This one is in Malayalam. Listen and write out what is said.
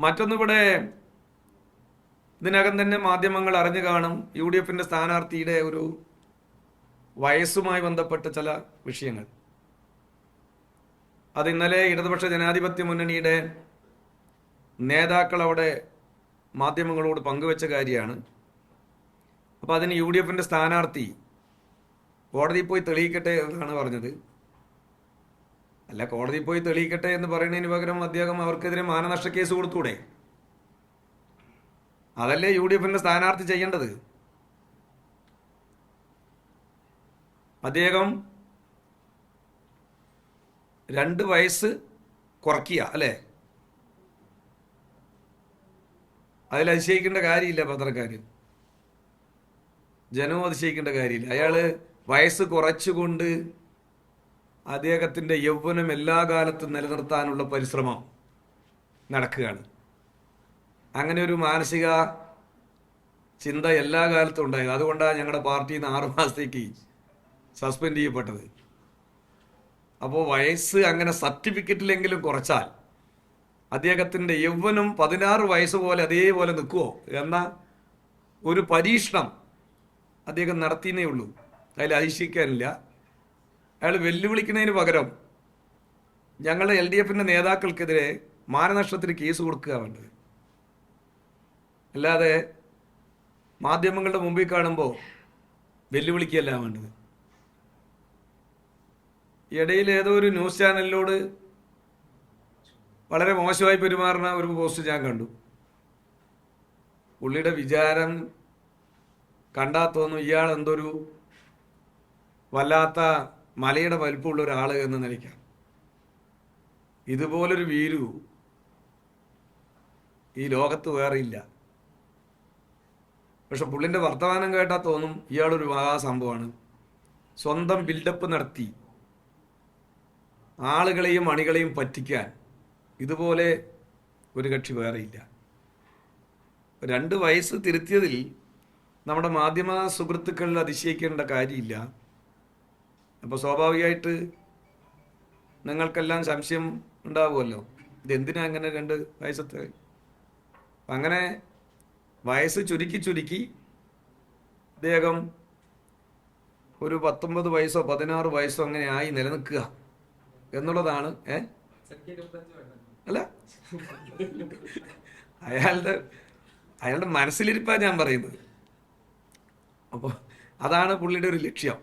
മറ്റൊന്നിവിടെ ഇതിനകം തന്നെ മാധ്യമങ്ങൾ അറിഞ്ഞു കാണും. UDFന്റെ സ്ഥാനാർത്ഥിയുടെ ഒരു വയസ്സുമായി ബന്ധപ്പെട്ട ചില വിഷയങ്ങൾ. അത് ഇന്നലെ ഇടതുപക്ഷ ജനാധിപത്യ മുന്നണിയുടെ നേതാക്കൾ അവിടെ മാധ്യമങ്ങളോട് പങ്കുവെച്ച കാര്യമാണ്. അപ്പോൾ അതിന് UDFന്റെ സ്ഥാനാർത്ഥി കോടതിയിൽ പോയി തെളിയിക്കട്ടെ എന്നാണ് പറഞ്ഞത്. അല്ല, കോടതിയിൽ പോയി തെളിയിക്കട്ടെ എന്ന് പറയുന്നതിന് പകരം അദ്ദേഹം അവർക്കെതിരെ മാനനഷ്ട കേസ് കൊടുത്തൂടെ? അതല്ലേ UDFന്റെ സ്ഥാനാർത്ഥി ചെയ്യേണ്ടത്. അദ്ദേഹം 2 വയസ്സ് കുറയ്ക്കുക അല്ലേ? അതിൽ അതിശയിക്കേണ്ട കാര്യമില്ല. പത്രക്കാര് ജനവും അതിശയിക്കേണ്ട കാര്യമില്ല. അയാള് വയസ്സ് കുറച്ചുകൊണ്ട് അദ്ദേഹത്തിൻ്റെ യൗവനം എല്ലാ കാലത്തും നിലനിർത്താനുള്ള പരിശ്രമം നടക്കുകയാണ്. അങ്ങനെ ഒരു മാനസിക ചിന്ത എല്ലാ കാലത്തും ഉണ്ടായത്. അതുകൊണ്ടാണ് ഞങ്ങളുടെ പാർട്ടിയിൽ നിന്ന് 6 മാസത്തേക്ക് സസ്പെൻഡ് ചെയ്യപ്പെട്ടത്. അപ്പോൾ വയസ്സ് അങ്ങനെ സർട്ടിഫിക്കറ്റിലെങ്കിലും കുറച്ചാൽ അദ്ദേഹത്തിൻ്റെ യൗവനം 16 വയസ്സ് പോലെ അതേപോലെ നിൽക്കുമോ എന്ന ഒരു പരീക്ഷണം അദ്ദേഹം നടത്തിയെന്നേ ഉള്ളൂ. അതിൽ അതിശയിക്കാനില്ല. അയാൾ വെല്ലുവിളിക്കുന്നതിന് പകരം ഞങ്ങളുടെ LDFന്റെ നേതാക്കൾക്കെതിരെ മാനനഷ്ടത്തിന് കേസ് കൊടുക്കുക വേണ്ടത്. അല്ലാതെ മാധ്യമങ്ങളുടെ മുമ്പിൽ കാണുമ്പോൾ വെല്ലുവിളിക്കുകയല്ല വേണ്ടത്. ഇടയിൽ ഏതോ ഒരു ന്യൂസ് ചാനലിനോട് വളരെ മോശമായി പെരുമാറുന്ന ഒരു പോസ്റ്റ് ഞാൻ കണ്ടു. പുള്ളിയുടെ വിചാരം കണ്ടാൽ തോന്നും ഇയാൾ എന്തൊരു വല്ലാത്ത മലയുടെ വലിപ്പമുള്ള ഒരാൾ എന്ന് നിലയ്ക്കാം. ഇതുപോലൊരു വീരു ഈ ലോകത്ത് വേറെ ഇല്ല. പക്ഷെ പുള്ളിൻ്റെ വർത്തമാനം കേട്ടാൽ തോന്നും ഇയാളൊരു മഹാസംഭവമാണ്. സ്വന്തം ബിൽഡപ്പ് നടത്തി ആളുകളെയും അണികളെയും പറ്റിക്കാൻ ഇതുപോലെ ഒരു കക്ഷി വേറെയില്ല. 2 വയസ്സ് തിരുത്തിയതിൽ നമ്മുടെ മാധ്യമ സുഹൃത്തുക്കളിൽ അതിശയിക്കേണ്ട കാര്യമില്ല. അപ്പോൾ സ്വാഭാവികമായിട്ട് നിങ്ങൾക്കെല്ലാം സംശയം ഉണ്ടാവുമല്ലോ, ഇതെന്തിനാ അങ്ങനെ 2 വയസ്സത്തെ. അങ്ങനെ വയസ്സ് ചുരുക്കി അദ്ദേഹം ഒരു 19 വയസ്സോ 16 വയസ്സോ അങ്ങനെ ആയി നിലനിൽക്കുക എന്നുള്ളതാണ്. അല്ല, അയാളുടെ മനസ്സിലിരിപ്പാണ് ഞാൻ പറയുന്നത്. അപ്പോൾ അതാണ് പുള്ളിയുടെ ഒരു ലക്ഷ്യം.